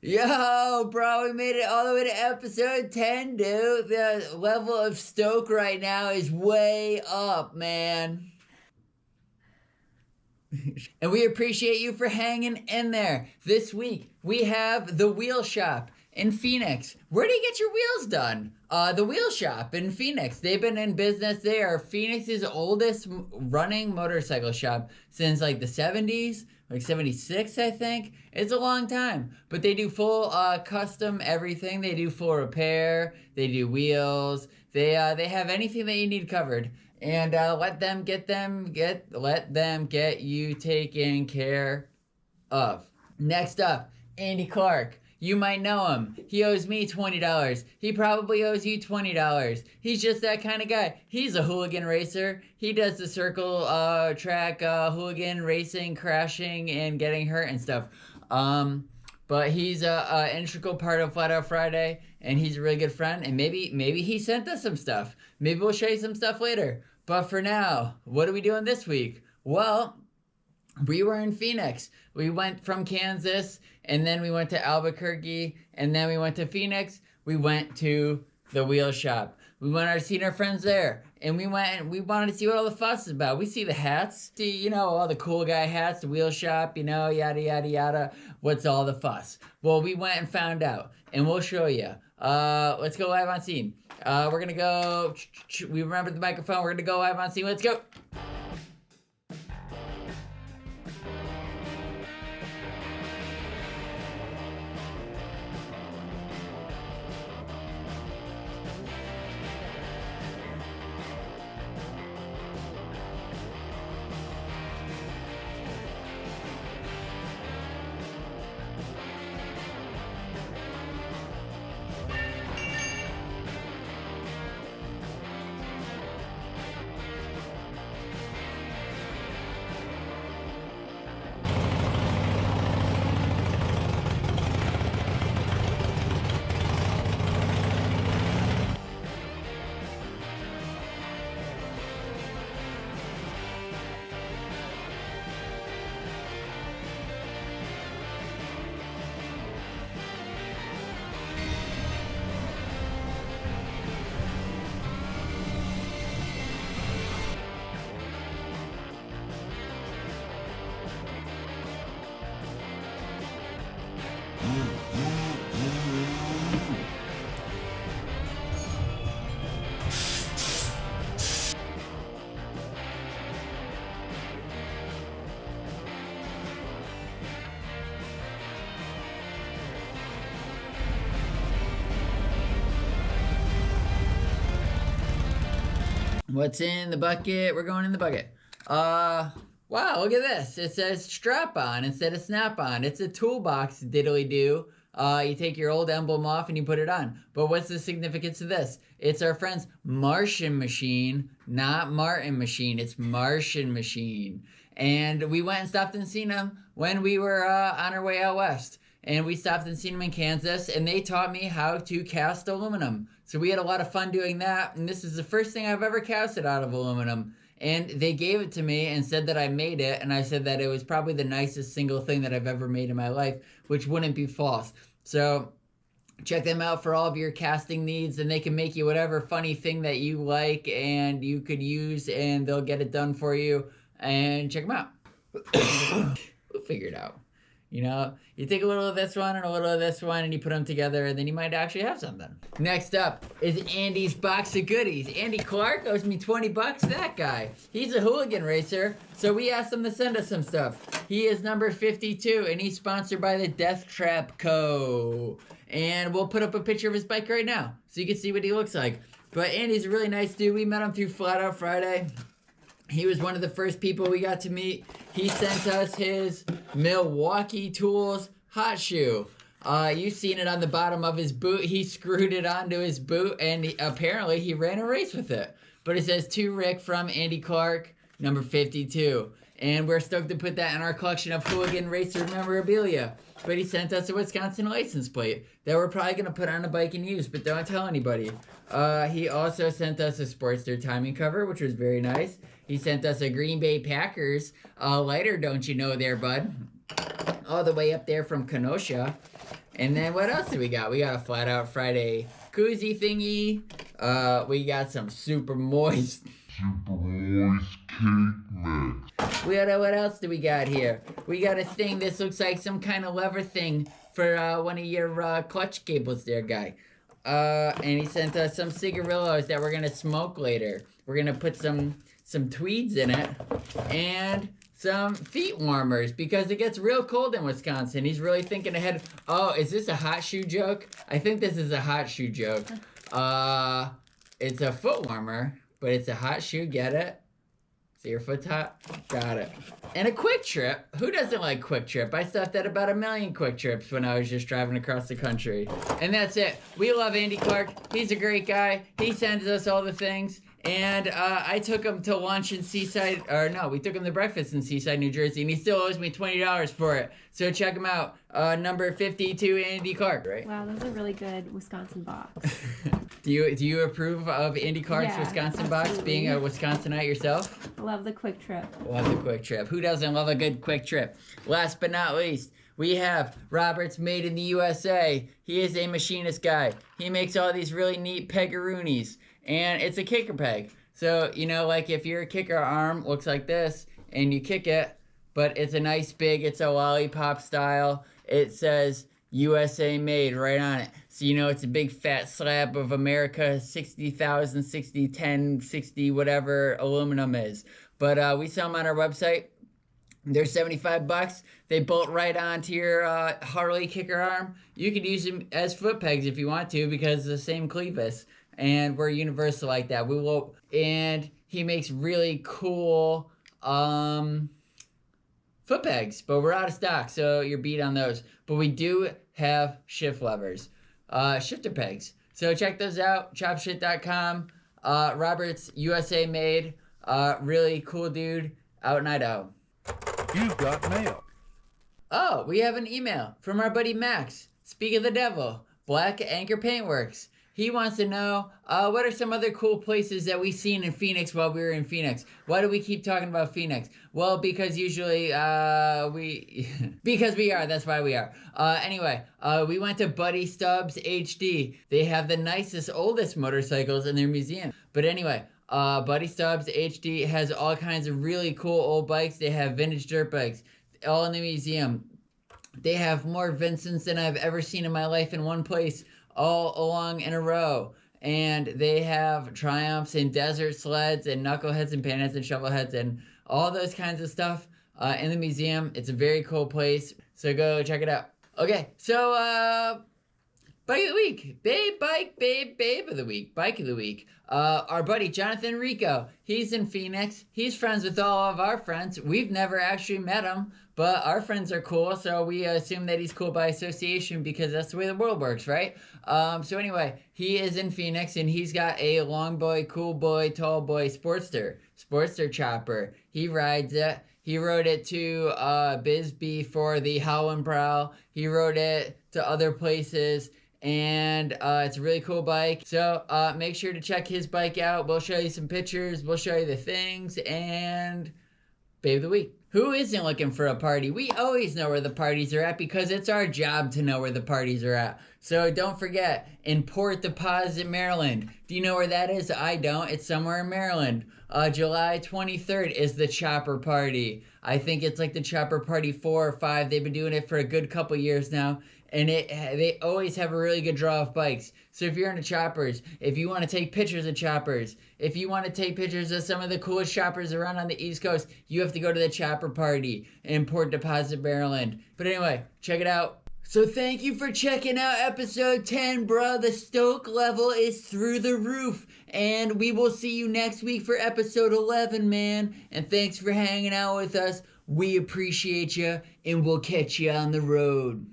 Yo, bro, we made it all the way to episode 10, dude. The level of stoke right now is way up, man. And we appreciate you for hanging in there. This week, we have the Wheel Shop in Phoenix. Where do you get your wheels done? The Wheel Shop in Phoenix. They've been in business. They are Phoenix's oldest running motorcycle shop since like the 70s, like 76, I think. It's a long time. But they do full custom everything. They do full repair. They do wheels. They have anything that you need covered. And let them get you taken care of. Next up, Andy Clark. You might know him. He owes me $20. He probably owes you $20. He's just that kind of guy. He's a hooligan racer. He does the circle track hooligan racing, crashing, and getting hurt and stuff. But he's a integral part of Flat Out Friday, and he's a really good friend. And maybe he sent us some stuff. Maybe we'll show you some stuff later. But for now, what are we doing this week? Well, we were in Phoenix. We went from Kansas, and then we went to Albuquerque, and then we went to Phoenix. We went to the Wheel Shop. We went to see our friends there, and we wanted to see what all the fuss is about. We see the hats, see, all the cool guy hats, the Wheel Shop, yada, yada, yada. What's all the fuss? Well, we went and found out, and we'll show you. Let's go live on scene. We're going to go, we remember the microphone. We're going to go live on scene. Let's go. What's in the bucket? We're going in the bucket. Wow, look at this. It says strap on instead of snap on. It's a toolbox diddly do. You take your old emblem off and you put it on. But what's the significance of this? It's our friend's Martian machine, not Martin machine. It's Martian machine. And we went and stopped and seen them when we were on our way out west. And we stopped and seen them in Kansas, and they taught me how to cast aluminum. So we had a lot of fun doing that, and this is the first thing I've ever casted out of aluminum. And they gave it to me and said that I made it, and I said that it was probably the nicest single thing that I've ever made in my life, which wouldn't be false. So check them out for all of your casting needs, and they can make you whatever funny thing that you like and you could use, and they'll get it done for you. And check them out. We'll figure it out. You take a little of this one and a little of this one and you put them together, and then you might actually have something. Next up is Andy's box of goodies. Andy Clark owes me $20. That guy. He's a hooligan racer, so we asked him to send us some stuff. He is number 52, and he's sponsored by the Death Trap Co. And we'll put up a picture of his bike right now so you can see what he looks like. But Andy's a really nice dude. We met him through Flat Out Friday. He was one of the first people we got to meet. He sent us his Milwaukee Tools hot shoe. You've seen it on the bottom of his boot. He screwed it onto his boot, and apparently he ran a race with it. But it says, to Rick from Andy Clark, number 52. And we're stoked to put that in our collection of Hooligan Racer memorabilia. But he sent us a Wisconsin license plate that we're probably going to put on a bike and use, but don't tell anybody. He also sent us a Sportster timing cover, which was very nice. He sent us a Green Bay Packers lighter, don't you know there, bud? All the way up there from Kenosha. And then what else do we got? We got a Flat Out Friday koozie thingy. We got some super moist cake mix. What else do we got here? We got a thing. This looks like some kind of lever thing for one of your clutch cables there, guy. And he sent us some cigarillos that we're gonna smoke later. We're gonna put some tweeds in it and some feet warmers because it gets real cold in Wisconsin. He's really thinking ahead. Oh, is this a hot shoe joke? I think this is a hot shoe joke. It's a foot warmer, but it's a hot shoe. Get it? So your foot's hot? Got it. And a Quick Trip. Who doesn't like Quick Trip? I stuffed at about 1 million Quick Trips when I was just driving across the country. And that's it. We love Andy Clark. He's a great guy. He sends us all the things. And I took him to lunch in Seaside, or no, we took him to breakfast in Seaside, New Jersey, and he still owes me $20 for it. So check him out. Number 52, Andy Clark, right? Wow, those are really good Wisconsin box. Do you approve of Andy Clark's Wisconsin box, being a Wisconsinite yourself? Love the Quick Trip. Love the Quick Trip. Who doesn't love a good Quick Trip? Last but not least, we have Robert's Made in the USA. He is a machinist guy. He makes all these really neat pegaroonies. And it's a kicker peg. So, you know, like if your kicker arm looks like this and you kick it, but it's a nice big, it's a lollipop style. It says USA made right on it. So, you know, it's a big fat slab of America 60,000, 60, 10, 60, whatever aluminum is. But we sell them on our website. They're $75. They bolt right onto your Harley kicker arm. You could use them as foot pegs if you want to because it's the same clevis. And we're universal like that. And he makes really cool foot pegs, but we're out of stock, so you're beat on those. But we do have shift levers, shifter pegs. So check those out, chopshit.com. Robert's USA made, really cool dude out in Idaho. You've got mail. Oh, we have an email from our buddy Max. Speak of the devil, Black Anchor Paintworks. He wants to know, what are some other cool places that we've seen in Phoenix while we were in Phoenix? Why do we keep talking about Phoenix? Well, because usually because we are, that's why we are. Anyway, we went to Buddy Stubbs HD. They have the nicest, oldest motorcycles in their museum. But anyway, Buddy Stubbs HD has all kinds of really cool old bikes. They have vintage dirt bikes, all in the museum. They have more Vincents than I've ever seen in my life in one place, all along in a row. And they have Triumphs and desert sleds and knuckleheads and panheads and shovelheads and all those kinds of stuff in the museum. It's a very cool place, so go check it out. Okay, so bike of the week, babe of the week, bike of the week. Our buddy Jonathan Rico, he's in Phoenix. He's friends with all of our friends. We've never actually met him, but our friends are cool, so we assume that he's cool by association because that's the way the world works, right? So anyway, he is in Phoenix, and he's got a long boy, cool boy, tall boy Sportster Chopper. He rides it. He rode it to Bisbee for the Howlin' Prowl. He rode it to other places. And it's a really cool bike. So make sure to check his bike out. We'll show you some pictures. We'll show you the things. And babe of the week. Who isn't looking for a party? We always know where the parties are at because it's our job to know where the parties are at. So don't forget, in Port Deposit, Maryland. Do you know where that is? I don't. It's somewhere in Maryland. July 23rd is the Chopper Party. I think it's like the Chopper Party 4 or 5. They've been doing it for a good couple years now. And they always have a really good draw of bikes. So if you're into choppers, if you want to take pictures of choppers, if you want to take pictures of some of the coolest choppers around on the East Coast, you have to go to the Chopper Party in Port Deposit, Maryland. But anyway, check it out. So thank you for checking out episode 10, bro. The stoke level is through the roof. And we will see you next week for episode 11, man. And thanks for hanging out with us. We appreciate you, and we'll catch you on the road.